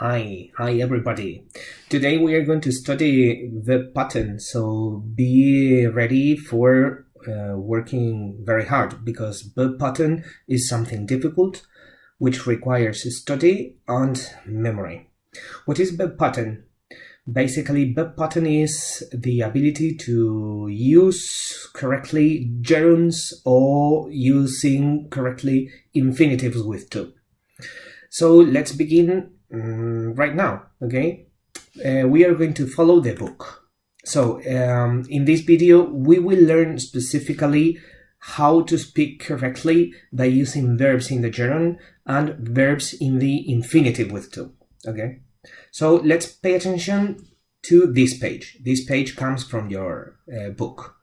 Hi everybody. Today we are going to study the pattern, so be ready for working very hard because the pattern is something difficult which requires study and memory. What is the pattern? Basically, the pattern is the ability to use correctly gerunds or using correctly infinitives with to. So let's begin right now, okay? We are going to follow the book. So in this video, we will learn specifically how to speak correctly by using verbs in the gerund and verbs in the infinitive with to, okay? So let's pay attention to this page. This page comes from your book.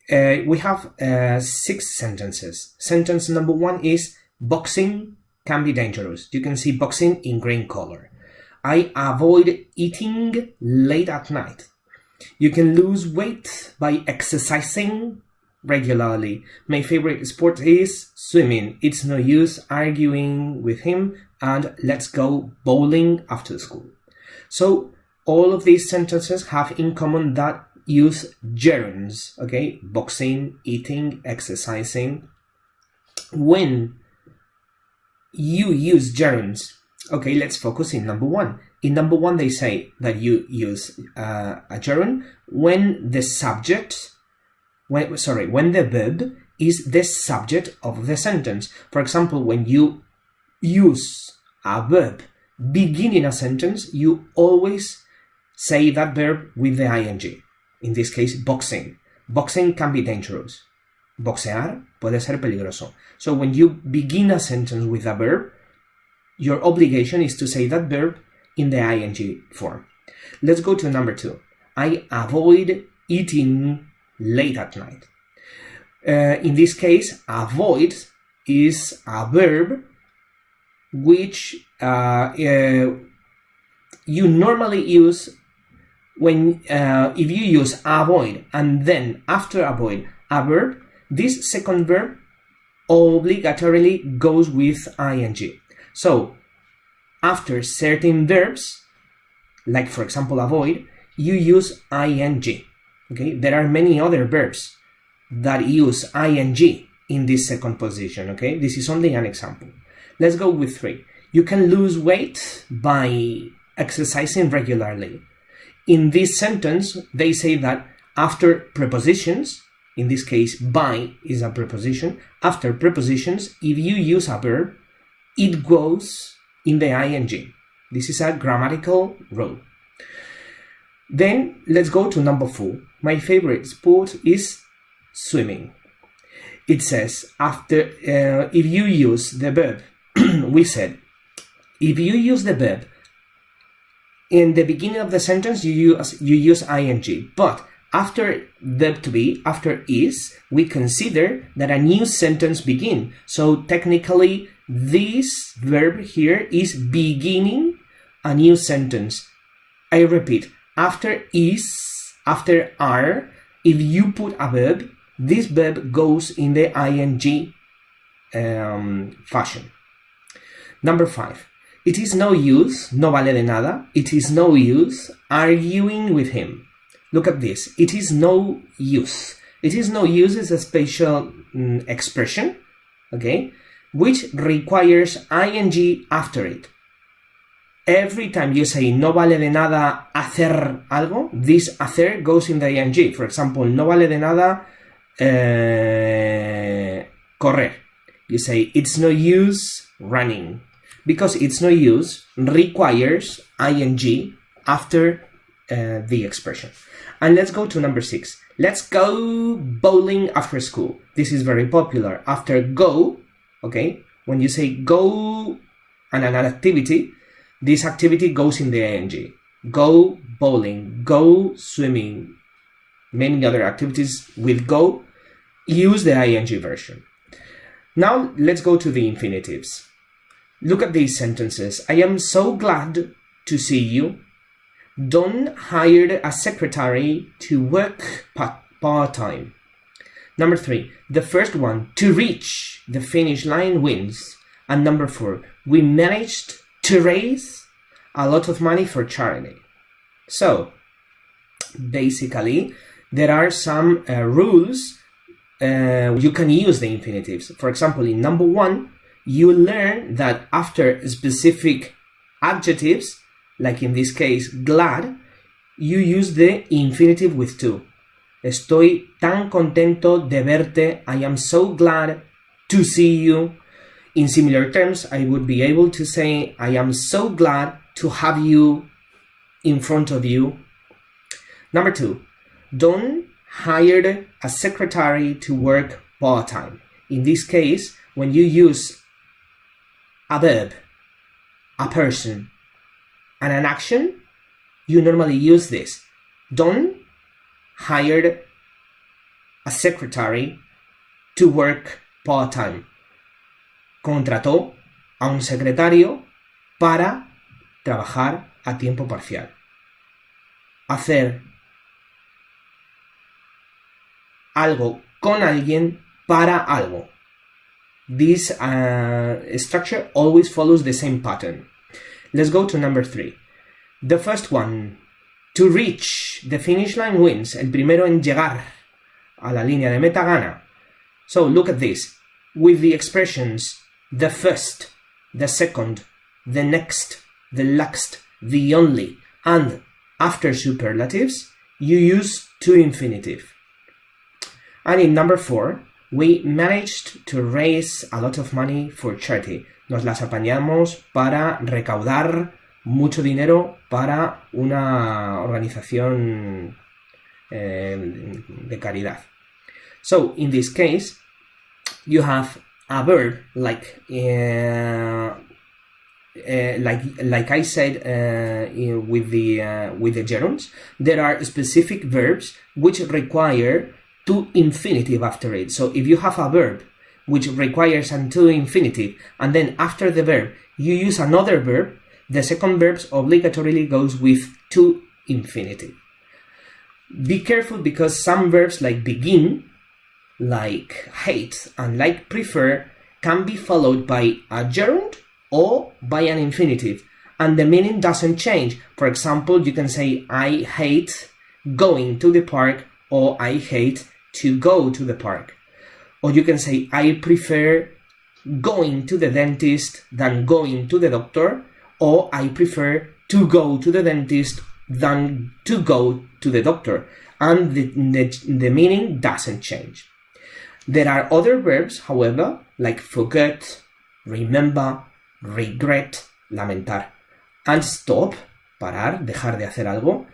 We have 6 sentences. Sentence number 1 is boxing can be dangerous. You can see boxing in green color. I avoid eating late at night. You can lose weight by exercising regularly. My favorite sport is swimming. It's no use arguing with him, and let's go bowling after school. So all of these sentences have in common that use gerunds, okay? Boxing, eating, exercising. When you use gerunds, okay, let's focus in number 1. In number 1, they say that you use a gerund when the verb is the subject of the sentence. For example, when you use a verb beginning a sentence, you always say that verb with the ing. In this case, boxing. Boxing can be dangerous. Boxear puede ser peligroso. So when you begin a sentence with a verb, your obligation is to say that verb in the ing form. Let's go to number 2. I avoid eating late at night. In this case, avoid is a verb which you normally use when if you use avoid and then after avoid a verb, this second verb obligatorily goes with ing. So after certain verbs, like for example avoid, you use ing. Okay, there are many other verbs that use ing in this second position. Okay, this is only an example. Let's go with 3. You can lose weight by exercising regularly. In this sentence, they say that after prepositions, in this case, by is a preposition. After prepositions, if you use a verb, it goes in the ing. This is a grammatical rule. Then let's go to number 4. My favorite sport is swimming. It says after if you use the verb, we said if you use the verb in the beginning of the sentence, you use ing, but after verb to be, after is, we consider that a new sentence begin. So technically, this verb here is beginning a new sentence. I repeat, after is, after are, if you put a verb, this verb goes in the ing fashion. Number 5. It is no use, no vale de nada, it is no use arguing with him. Look at this. It is no use. It is no use is a special expression, okay, which requires ing after it. Every time you say no vale de nada hacer algo, this hacer goes in the ing. For example, no vale de nada correr. You say it's no use running. Because it's no use requires ing after the expression. And let's go to number 6. Let's go bowling after school. This is very popular. After go, okay, when you say go and an activity, this activity goes in the ing. Go bowling, go swimming, many other activities with go, use the ing version. Now let's go to the infinitives. Look at these sentences. I am so glad to see you. Don hired a secretary to work part-time. Number 3, the first one, to reach the finish line wins. And number 4, we managed to raise a lot of money for charity. So, basically, there are some rules you can use the infinitives. For example, in number 1, you learn that after specific adjectives, like in this case, glad, you use the infinitive with to. Estoy tan contento de verte. I am so glad to see you. In similar terms, I would be able to say, I am so glad to have you in front of you. Number 2, Don hired a secretary to work part-time. In this case, when you use a verb, a person, and an action, you normally use this. Don hired a secretary to work part-time. Contrató a un secretario para trabajar a tiempo parcial. Hacer algo con alguien para algo. This structure always follows the same pattern. Let's go to number 3. The first one, to reach the finish line wins. El primero en llegar a la línea de meta gana. So look at this. With the expressions the first, the second, the next, the last, the only, and after superlatives, you use to infinitive. And in number 4, we managed to raise a lot of money for charity. Nos las apañamos para recaudar mucho dinero para una organización de caridad. So, in this case, you have a verb like I said with the gerunds. There are specific verbs which require to infinitive after it. So if you have a verb which requires an to infinitive, and then after the verb you use another verb, the second verb obligatorily goes with to infinitive. Be careful, because some verbs like begin, like hate, and like prefer can be followed by a gerund or by an infinitive, and the meaning doesn't change. For example, you can say I hate going to the park, or I hate to go to the park. Or you can say I prefer going to the dentist than going to the doctor, or I prefer to go to the dentist than to go to the doctor, and the meaning doesn't change. There are other verbs, however, like forget, remember, regret, lamentar, and stop, parar, dejar de hacer algo,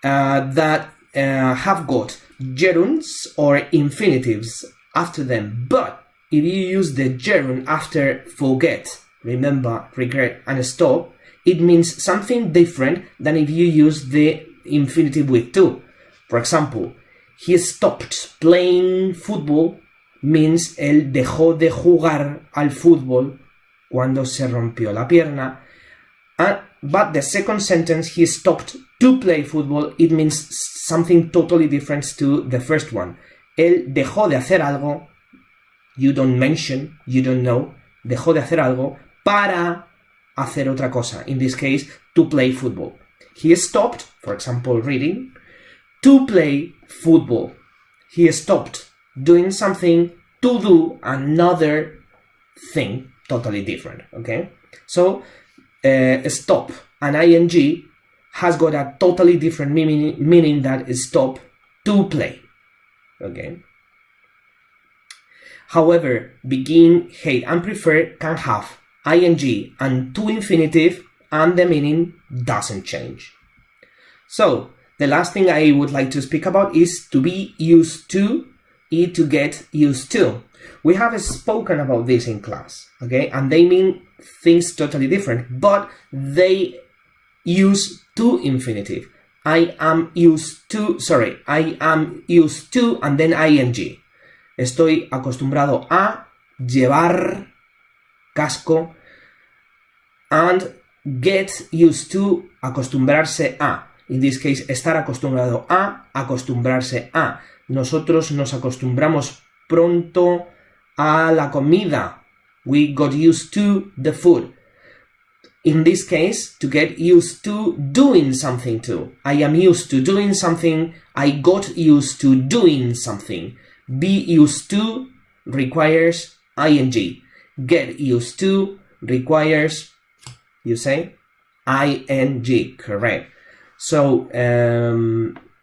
that have got gerunds or infinitives after them. But if you use the gerund after forget, remember, regret, and stop, it means something different than if you use the infinitive with to. For example, he stopped playing football means él dejó de jugar al fútbol cuando se rompió la pierna. But the second sentence, he stopped to play football, it means something totally different to the first one. Él dejó de hacer algo, you don't mention, you don't know, dejó de hacer algo para hacer otra cosa. In this case, to play football. He stopped, for example, reading, to play football. He stopped doing something to do another thing totally different, okay? So, stop and ing has got a totally different meaning than stop to play, okay? However, begin, hate, and prefer can have ing and to infinitive, and the meaning doesn't change. So, the last thing I would like to speak about is to be used to, to get used to. We have spoken about this in class, okay? And they mean things totally different, but they use to infinitive. I am used to, and then ing. Estoy acostumbrado a llevar casco, and get used to, acostumbrarse a. In this case, estar acostumbrado a, acostumbrarse a. Nosotros nos acostumbramos pronto a la comida. We got used to the food. In this case, to get used to doing something too. I am used to doing something. I got used to doing something. Be used to requires ing. Get used to requires, you say, ing. Correct. So,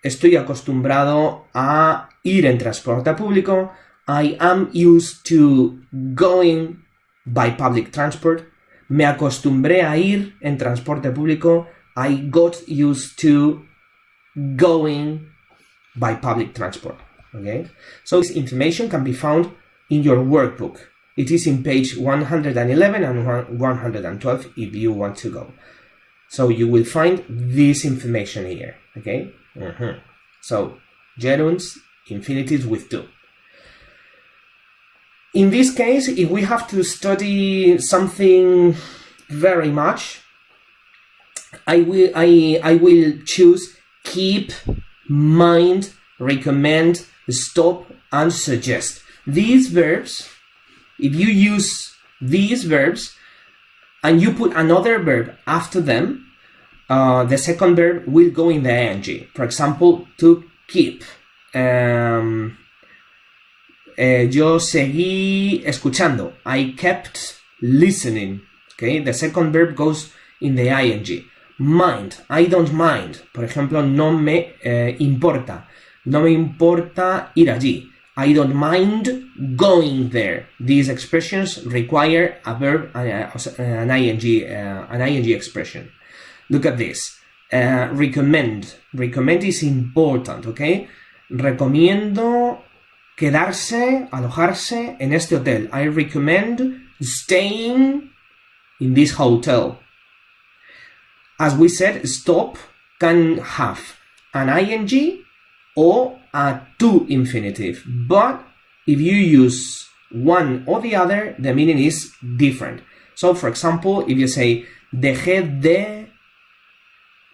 estoy acostumbrado a ir en transporte público. I am used to going by public transport. Me acostumbré a ir en transporte público. I got used to going by public transport. Okay? So this information can be found in your workbook. It is in page 111 and 112 if you want to go. So you will find this information here. Okay? So, gerunds, infinitives with do. In this case, if we have to study something very much, I will choose keep, mind, recommend, stop, and suggest. These verbs, if you use these verbs and you put another verb after them, the second verb will go in the ing. For example, to keep. Yo seguí escuchando. I kept listening. Okay, the second verb goes in the ing. Mind. I don't mind. Por ejemplo, no me importa. No me importa ir allí. I don't mind going there. These expressions require a verb, an ing expression. Look at this. Recommend. Recommend is important, okay? Recomiendo quedarse, alojarse en este hotel. I recommend staying in this hotel. As we said, stop can have an ing or a to infinitive. But if you use one or the other, the meaning is different. So, for example, if you say, dejé de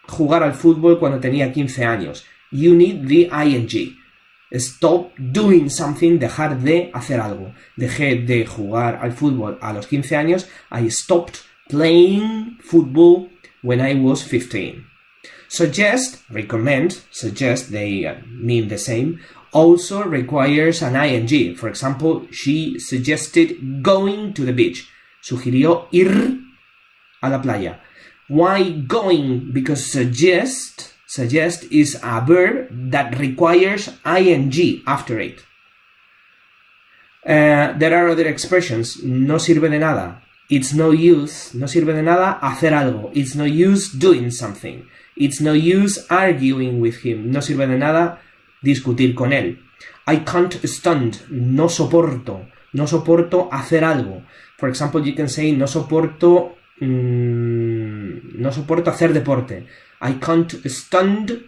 jugar al fútbol cuando tenía 15 años, you need the ing. Stop doing something, dejar de hacer algo. Dejé de jugar al fútbol a los 15 años. I stopped playing football when I was 15. Suggest, recommend, suggest, they mean the same, also requires an ing. For example, she suggested going to the beach. Sugirió ir a la playa. Why going? Because suggest is a verb that requires ing after it. There are other expressions. No sirve de nada. It's no use. No sirve de nada hacer algo. It's no use doing something. It's no use arguing with him. No sirve de nada discutir con él. I can't stand. No soporto. No soporto hacer algo. For example, you can say no soporto hacer deporte. I can't stand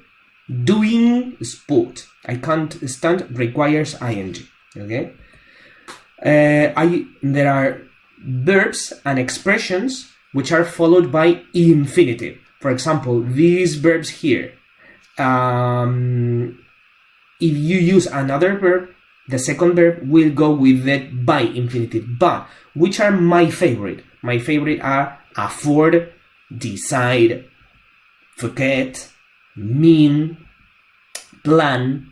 doing sport. I can't stand requires ing. Okay? There are verbs and expressions which are followed by infinitive. For example, these verbs here. If you use another verb, the second verb will go with the by infinitive. But which are my favorite? My favorite are afford, decide, forget, mean, plan,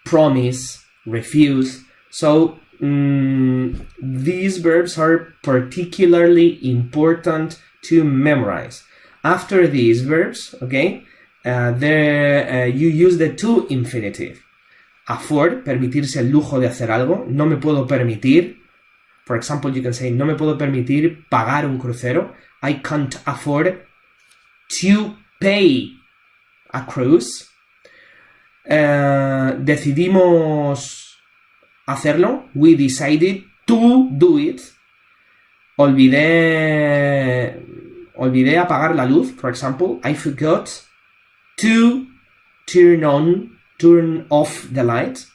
promise, refuse. So these verbs are particularly important to memorize. After these verbs, okay, you use the to infinitive. Afford, permitirse el lujo de hacer algo. No me puedo permitir. For example, you can say, no me puedo permitir pagar un crucero. I can't afford to pay a cruise. Decidimos hacerlo. We decided to do it. Olvidé apagar la luz. For example, I forgot to turn off the light.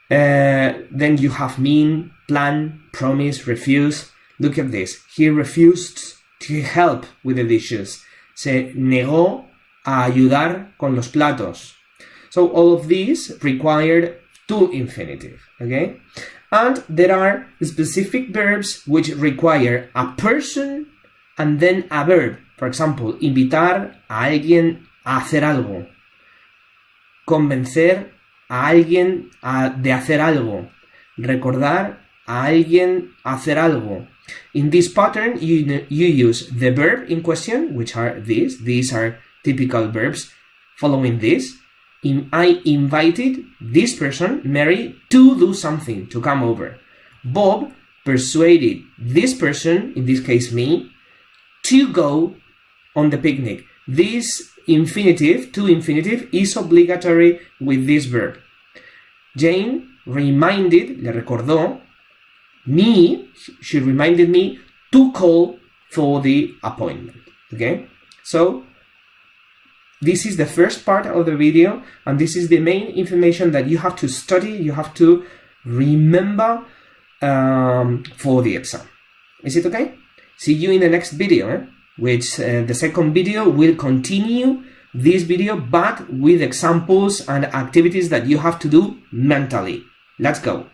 Then you have mean, plan, promise, refuse. Look at this. He refused to help with the dishes. Se negó a ayudar con los platos. So all of these required to infinitive. Okay? And there are specific verbs which require a person and then a verb. For example, invitar a alguien a hacer algo. Convencer a alguien de hacer algo. Recordar a alguien a hacer algo. In this pattern, you use the verb in question, which are these. These are typical verbs following this. I invited this person, Mary, to do something, to come over. Bob persuaded this person, in this case me, to go on the picnic. This infinitive, to infinitive, is obligatory with this verb. Jane reminded, le recordó, me, she reminded me to call for the appointment. Okay? So, this is the first part of the video, and this is the main information that you have to study, you have to remember for the exam. Is it okay? See you in the next video, which the second video will continue this video, but with examples and activities that you have to do mentally. Let's go.